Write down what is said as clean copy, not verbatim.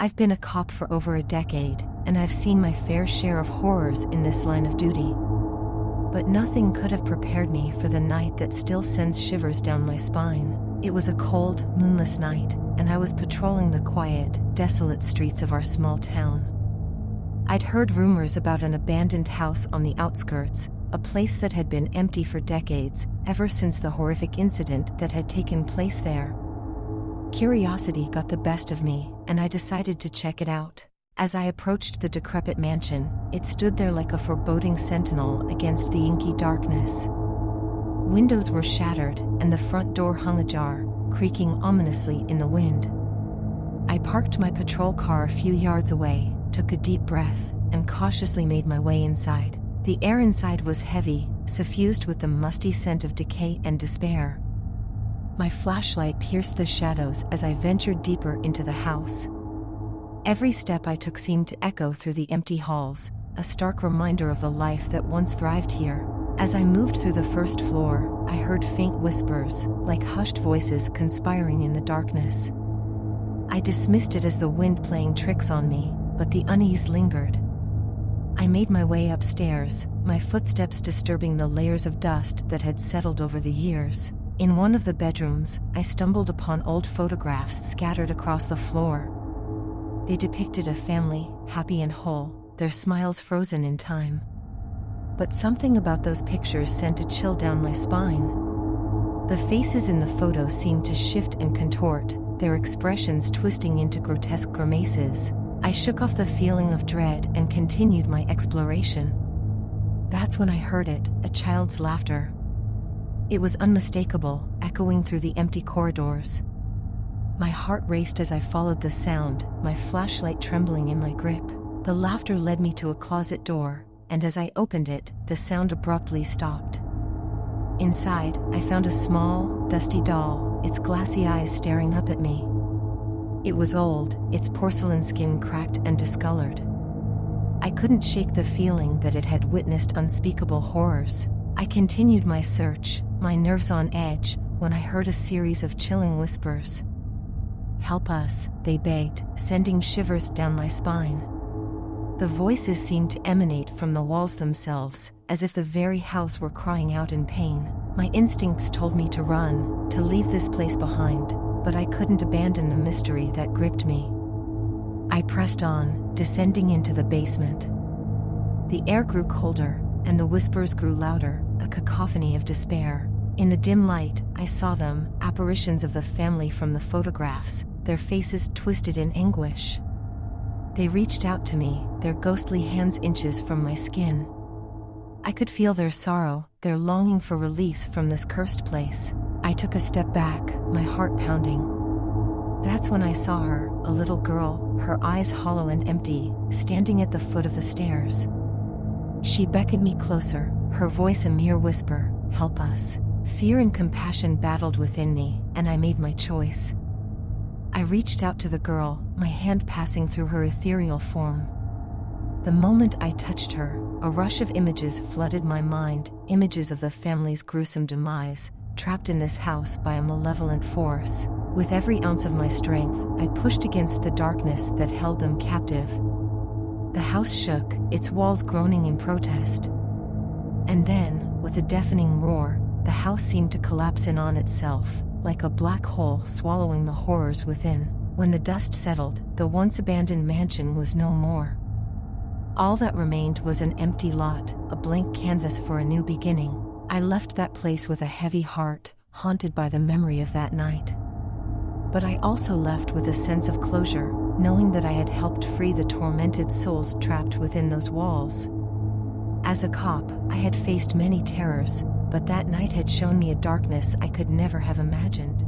I've been a cop for over a decade, and I've seen my fair share of horrors in this line of duty. But nothing could have prepared me for the night that still sends shivers down my spine. It was a cold, moonless night, and I was patrolling the quiet, desolate streets of our small town. I'd heard rumors about an abandoned house on the outskirts, a place that had been empty for decades, ever since the horrific incident that had taken place there. Curiosity got the best of me, and I decided to check it out. As I approached the decrepit mansion, it stood there like a foreboding sentinel against the inky darkness. Windows were shattered, and the front door hung ajar, creaking ominously in the wind. I parked my patrol car a few yards away, took a deep breath, and cautiously made my way inside. The air inside was heavy, suffused with the musty scent of decay and despair. My flashlight pierced the shadows as I ventured deeper into the house. Every step I took seemed to echo through the empty halls, a stark reminder of the life that once thrived here. As I moved through the first floor, I heard faint whispers, like hushed voices conspiring in the darkness. I dismissed it as the wind playing tricks on me, but the unease lingered. I made my way upstairs, my footsteps disturbing the layers of dust that had settled over the years. In one of the bedrooms, I stumbled upon old photographs scattered across the floor. They depicted a family, happy and whole, their smiles frozen in time. But something about those pictures sent a chill down my spine. The faces in the photos seemed to shift and contort, their expressions twisting into grotesque grimaces. I shook off the feeling of dread and continued my exploration. That's when I heard it, a child's laughter. It was unmistakable, echoing through the empty corridors. My heart raced as I followed the sound, my flashlight trembling in my grip. The laughter led me to a closet door, and as I opened it, the sound abruptly stopped. Inside, I found a small, dusty doll, its glassy eyes staring up at me. It was old, its porcelain skin cracked and discolored. I couldn't shake the feeling that it had witnessed unspeakable horrors. I continued my search, my nerves on edge, when I heard a series of chilling whispers. "Help us," they begged, sending shivers down my spine. The voices seemed to emanate from the walls themselves, as if the very house were crying out in pain. My instincts told me to run, to leave this place behind, but I couldn't abandon the mystery that gripped me. I pressed on, descending into the basement. The air grew colder, and the whispers grew louder, a cacophony of despair. In the dim light, I saw them, apparitions of the family from the photographs, their faces twisted in anguish. They reached out to me, their ghostly hands inches from my skin. I could feel their sorrow, their longing for release from this cursed place. I took a step back, my heart pounding. That's when I saw her, a little girl, her eyes hollow and empty, standing at the foot of the stairs. She beckoned me closer, her voice a mere whisper, "Help us." Fear and compassion battled within me, and I made my choice. I reached out to the girl, my hand passing through her ethereal form. The moment I touched her, a rush of images flooded my mind, images of the family's gruesome demise, trapped in this house by a malevolent force. With every ounce of my strength, I pushed against the darkness that held them captive. The house shook, its walls groaning in protest. And then, with a deafening roar, the house seemed to collapse in on itself, like a black hole swallowing the horrors within. When the dust settled, the once abandoned mansion was no more. All that remained was an empty lot, a blank canvas for a new beginning. I left that place with a heavy heart, haunted by the memory of that night. But I also left with a sense of closure, knowing that I had helped free the tormented souls trapped within those walls. As a cop, I had faced many terrors, but that night had shown me a darkness I could never have imagined.